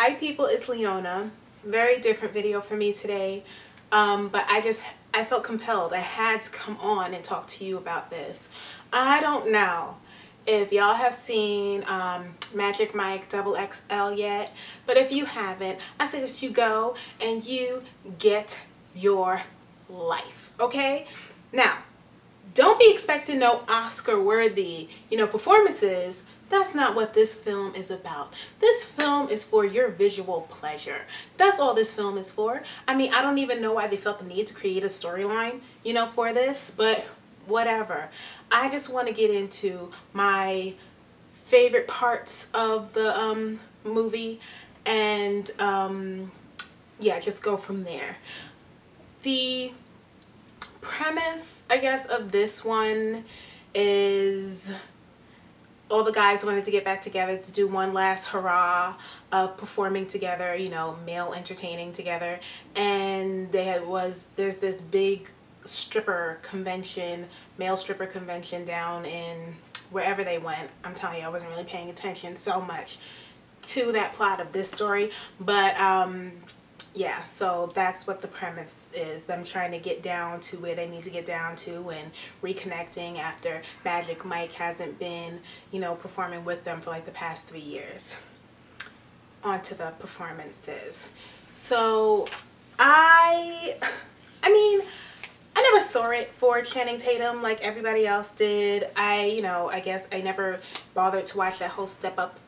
Hi people, it's Leona. Very different video for me today, but I felt compelled. I had to come on and talk to you about this. I don't know if y'all have seen Magic Mike XXL yet, but if you haven't, I suggest you go and you get your life, okay? Now, don't be expecting no Oscar-worthy, performances. That's not what this film is about. This film is for your visual pleasure. That's all this film is for. I mean, I don't even know why they felt the need to create a storyline, for this, but whatever. I just want to get into my favorite parts of the movie and yeah, just go from there. The premise, I guess, of this one is all the guys wanted to get back together to do one last hurrah of performing together, male entertaining together, and there's this big stripper convention, male stripper convention down in wherever they went. I'm telling you, I wasn't really paying attention so much to that plot of this story, but yeah, so that's what the premise is. Them trying to get down to where they need to get down to and reconnecting after Magic Mike hasn't been, performing with them for like the past 3 years. On to the performances. So I mean, I never saw it for Channing Tatum like everybody else did. I guess I never bothered to watch that whole Step Up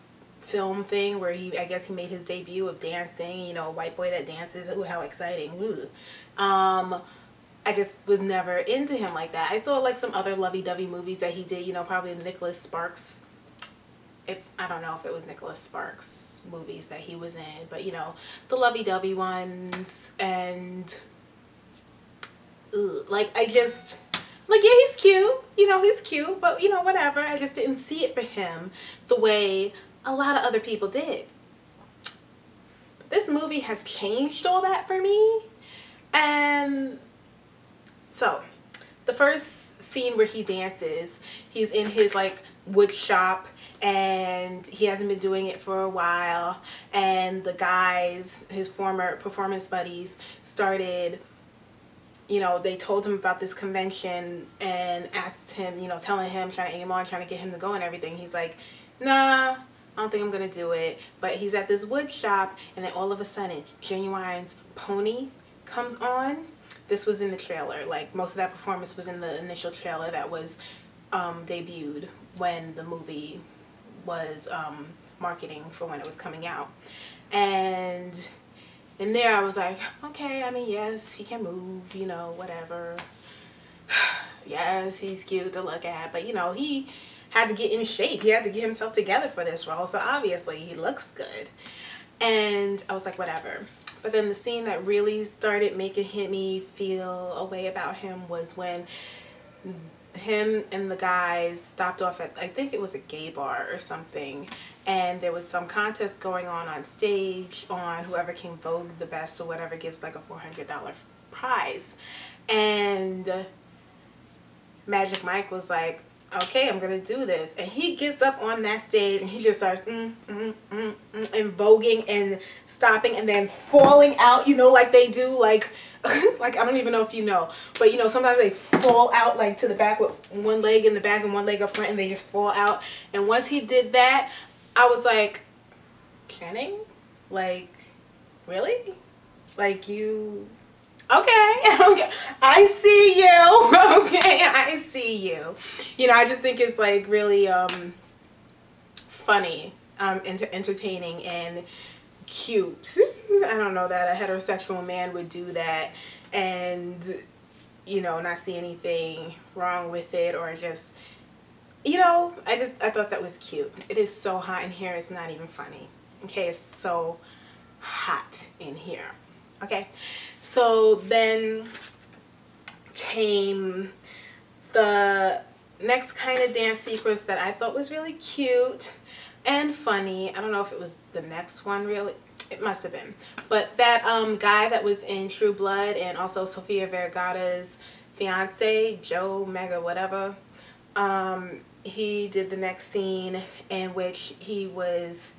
film thing where I guess he made his debut of dancing, a white boy that dances. Ooh, how exciting. Ooh. I just was never into him like that. I saw like some other lovey-dovey movies that he did, probably the Nicholas Sparks. I don't know if it was Nicholas Sparks movies that he was in, but the lovey-dovey ones, and like yeah, he's cute, he's cute, but whatever. I just didn't see it for him the way a lot of other people did. But this movie has changed all that for me. And so the first scene where he dances, he's in his like wood shop and he hasn't been doing it for a while, and the guys, his former performance buddies, started, they told him about this convention and asked him, telling him, trying to egg him on, trying to get him to go and everything. He's like, nah, I don't think I'm gonna do it. But he's at this wood shop, and then all of a sudden Genuine's Pony comes on. This was in the trailer. Like, most of that performance was in the initial trailer that was debuted when the movie was marketing for when it was coming out. And in there I was like, okay, I mean, yes, he can move, whatever. Yes, he's cute to look at, but he had to get in shape. He had to get himself together for this role, so obviously he looks good. And I was like, whatever. But then the scene that really started making me feel a way about him was when him and the guys stopped off at, I think it was a gay bar or something, and there was some contest going on stage on whoever can vogue the best or whatever gets like a $400 prize. And Magic Mike was like, okay, I'm gonna do this, and he gets up on that stage and he just starts and voguing and stopping and then falling out, like they do, like like I don't even know if you know, but sometimes they fall out like to the back with one leg in the back and one leg up front, and they just fall out. And once he did that, I was like, Channing, like, really? Like, you okay, okay, I see you. Okay, I see you. I just think it's like really funny, entertaining, and cute. I don't know that a heterosexual man would do that and not see anything wrong with it, or just I thought that was cute. It is so hot in here, it's not even funny. Okay, it's so hot in here. Okay, so then came the next kind of dance sequence that I thought was really cute and funny. I don't know if it was the next one, really. It must have been. But that guy that was in True Blood, and also Sofia Vergara's fiance, Joe Mega whatever, he did the next scene in which he was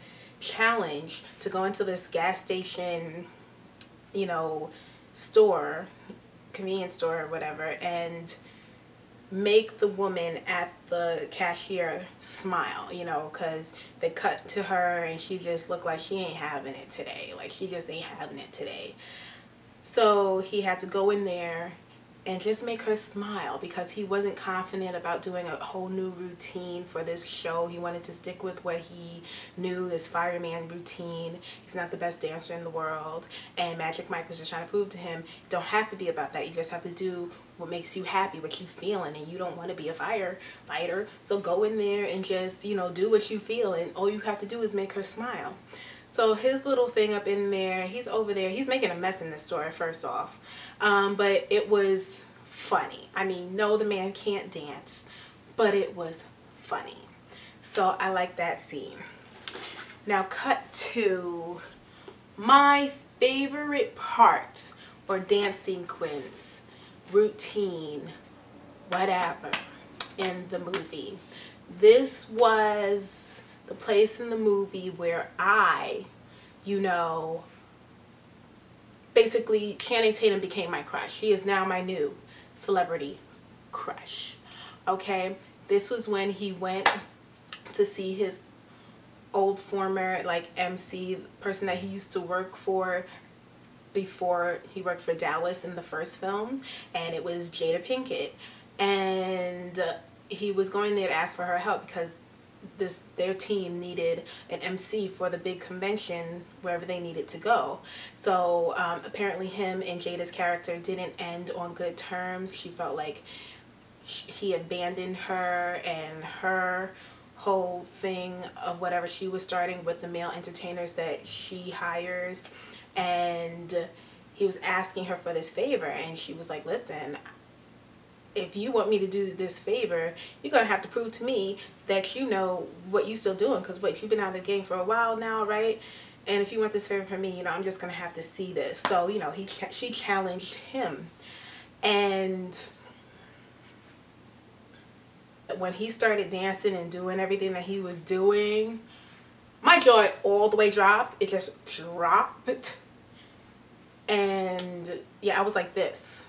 challenge to go into this gas station, you know, store, convenience store or whatever, and make the woman at the cashier smile, you know, because they cut to her and she just looked like she ain't having it today. Like, she just ain't having it today. So he had to go in there and just make her smile because he wasn't confident about doing a whole new routine for this show. He wanted to stick with what he knew, this fireman routine. He's not the best dancer in the world. And Magic Mike was just trying to prove to him, it don't have to be about that. You just have to do what makes you happy, what you feeling, and you don't want to be a firefighter. So go in there and just, you know, do what you feel, and all you have to do is make her smile. So his little thing up in there, he's over there, he's making a mess in the store, first off. But it was funny. I mean, no, the man can't dance, but it was funny. So I like that scene. Now cut to my favorite part, or dance sequence, routine, whatever, in the movie. This was the place in the movie where I, you know, basically Channing Tatum became my crush. He is now my new celebrity crush. Okay, this was when he went to see his old former like MC, person that he used to work for before he worked for Dallas in the first film, and it was Jada Pinkett, and he was going there to ask for her help because their team needed an MC for the big convention wherever they needed to go. So apparently him and Jada's character didn't end on good terms. She felt like he abandoned her and her whole thing of whatever she was starting with the male entertainers that she hires, and he was asking her for this favor, and she was like, listen, if you want me to do this favor, you're going to have to prove to me that you know what you still doing, because what, you've been out of the game for a while now, right? And if you want this favor from me, you know, I'm just going to have to see this. So, you know, she challenged him. And when he started dancing and doing everything that he was doing, my jaw all the way dropped. It just dropped. And yeah, I was like this.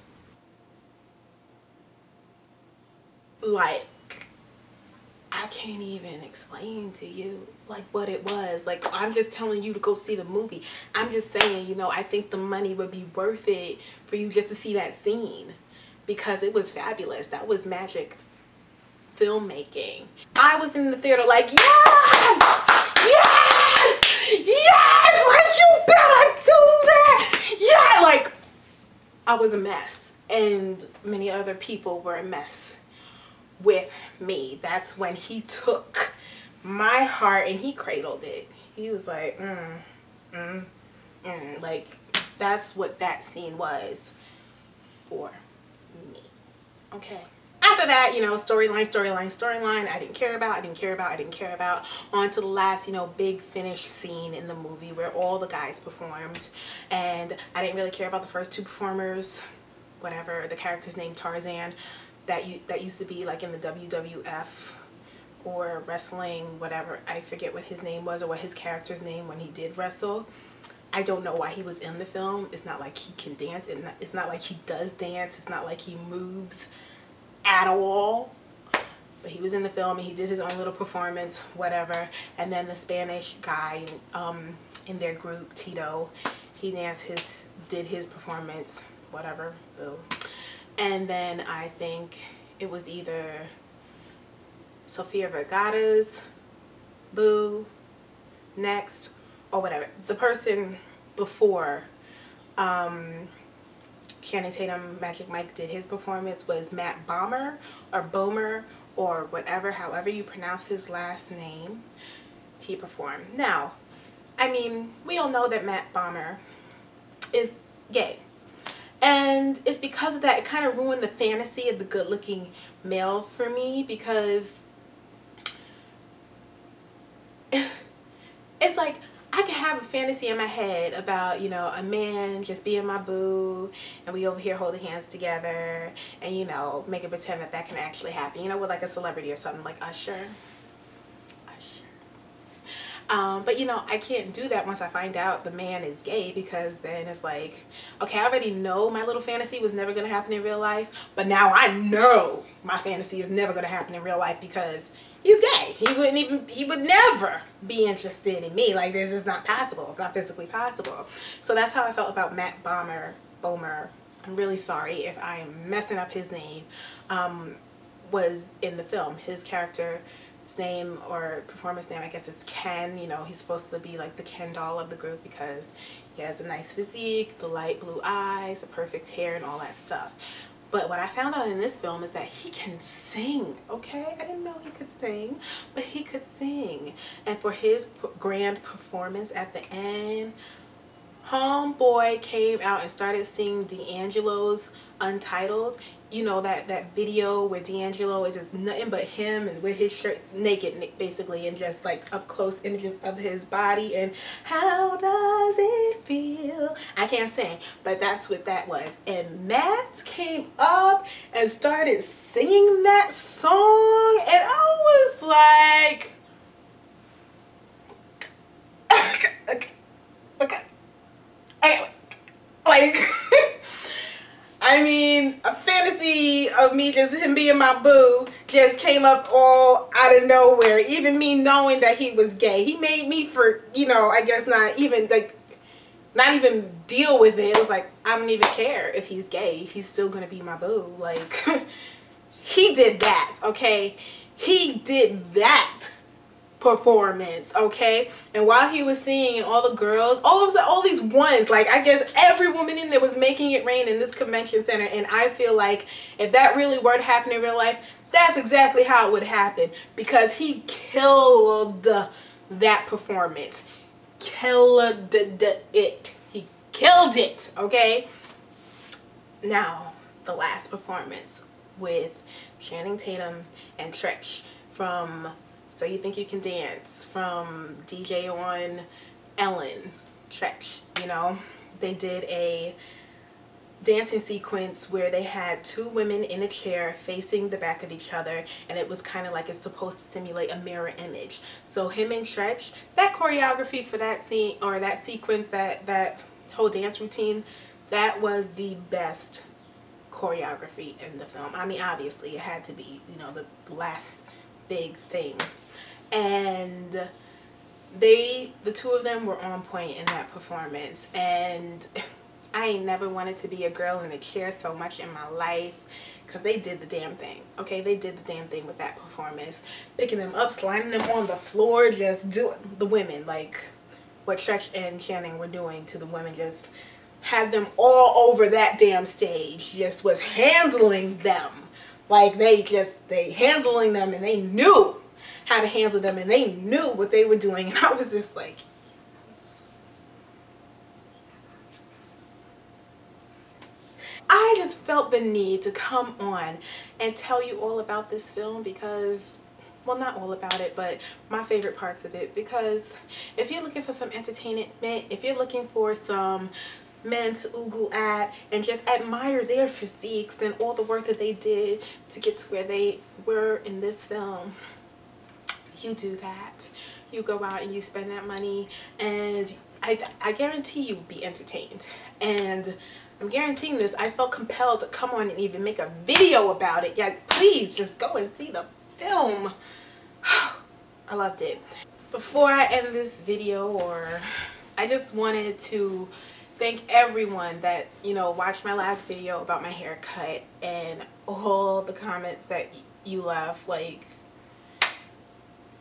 Like, I can't even explain to you like what it was. Like, I'm just telling you to go see the movie. I'm just saying, you know, I think the money would be worth it for you just to see that scene, because it was fabulous. That was magic filmmaking. I was in the theater like, yes, yes, yes, like, you better do that. Yeah, like, I was a mess, and many other people were a mess with me. That's when he took my heart and he cradled it. He was like, like, that's what that scene was for me. Okay. After that, you know, storyline, I didn't care about. On to the last, you know, big finish scene in the movie where all the guys performed. And I didn't really care about the first two performers, whatever, the character's named Tarzan, that used to be like in the WWF or wrestling, whatever. I forget what his name was or what his character's name when he did wrestle. I don't know why he was in the film. It's not like he can dance. It's not like he does dance. It's not like he moves at all. But he was in the film and he did his own little performance, whatever. And then the Spanish guy in their group, Tito, he did his performance, whatever, boo. And then I think it was either Sofia Vergara's boo next or whatever. The person before Channing Tatum, Magic Mike did his performance was Matt Bomer or Bomer or whatever, however you pronounce his last name. He performed. Now, I mean, we all know that Matt Bomer is gay. And it's because of that, it kind of ruined the fantasy of the good-looking male for me, because it's like I can have a fantasy in my head about, you know, a man just being my boo and we over here holding hands together and, you know, making pretend that that can actually happen, you know, with like a celebrity or something like Usher. But you know, I can't do that once I find out the man is gay, because then it's like, okay, I already know my little fantasy was never going to happen in real life, but now I know my fantasy is never going to happen in real life because he's gay. He would never be interested in me. Like, this is not possible. It's not physically possible. So that's how I felt about Matt Bomer. I'm really sorry if I am messing up his name. Was in the film. His character's name, or performance name, I guess, is Ken. You know, he's supposed to be like the Ken doll of the group because he has a nice physique, the light blue eyes, the perfect hair, and all that stuff. But what I found out in this film is that he can sing, okay? I didn't know he could sing, but he could sing. And for his grand performance at the end, homeboy came out and started singing D'Angelo's Untitled. You know, that video where D'Angelo is just nothing but him and with his shirt naked basically, and just like up close images of his body and how does it feel. I can't sing, but that's what that was. And Matt came up and started singing that song, and I was like, like I mean, a fantasy of me just him being my boo just came up all out of nowhere. Even me knowing that he was gay, he made me, for, you know, I guess not even deal with it. It was like, I don't even care if he's gay. He's still gonna be my boo. Like, he did that, okay? He did that performance, okay? And while he was singing, and all the girls, all these ones, like, I guess every woman in there was making it rain in this convention center. And I feel like if that really were to happen in real life, that's exactly how it would happen, because he killed that performance. Killed it. He killed it, okay? Now, the last performance with Channing Tatum and Tretch from So You Think You Can Dance, from DJ on Ellen, Tretch, you know, they did a dancing sequence where they had two women in a chair facing the back of each other, and it was kind of like it's supposed to simulate a mirror image. So him and Tretch, that choreography for that scene, or that sequence, that whole dance routine, that was the best choreography in the film. I mean, obviously it had to be, you know, the last big thing. And the two of them were on point in that performance, and I ain't never wanted to be a girl in a chair so much in my life, because they did the damn thing, okay? They did the damn thing with that performance, picking them up, sliding them on the floor, just doing the women, like what Tretch and Channing were doing to the women, just had them all over that damn stage, just was handling them. Like, they handling them, and they knew how to handle them, and they knew what they were doing. And I was just like, yes. I just felt the need to come on and tell you all about this film, because, well, not all about it, but my favorite parts of it. Because if you're looking for some entertainment, if you're looking for some men to oogle at and just admire their physiques and all the work that they did to get to where they were in this film, you do that. You go out and you spend that money, and I guarantee you will be entertained. And I'm guaranteeing this, I felt compelled to come on and even make a video about it. Yeah, please just go and see the film. I loved it. Before I end this video, I just wanted to thank everyone that, you know, watched my last video about my haircut and all the comments that you left. Like,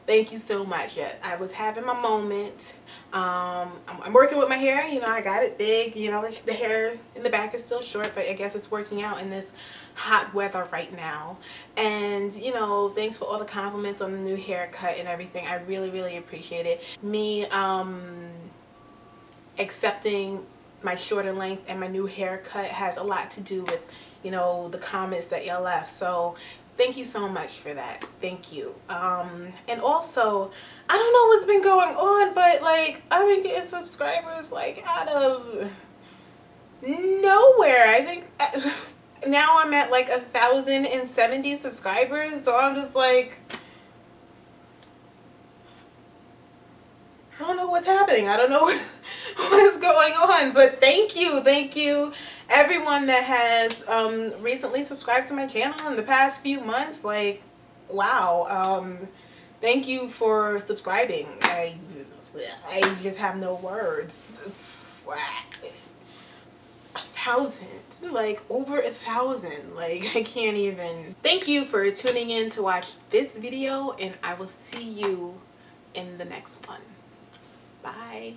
thank you so much. Yeah, I was having my moment. I'm working with my hair. You know, I got it big. You know, the hair in the back is still short, but I guess it's working out in this hot weather right now. And, you know, thanks for all the compliments on the new haircut and everything. I really, really appreciate it. Me accepting my shorter length and my new haircut has a lot to do with, you know, the comments that y'all left. So thank you so much for that. Thank you. And also, I don't know what's been going on, but like, I've been getting subscribers like out of nowhere. I think now I'm at like 1,070 subscribers, so I'm just like, don't know what's happening. I don't know what's going on. But thank you everyone that has recently subscribed to my channel in the past few months. Like, wow. Thank you for subscribing. I just have no words. 1,000, like over 1,000, like I can't even. Thank you for tuning in to watch this video, and I will see you in the next one. Bye.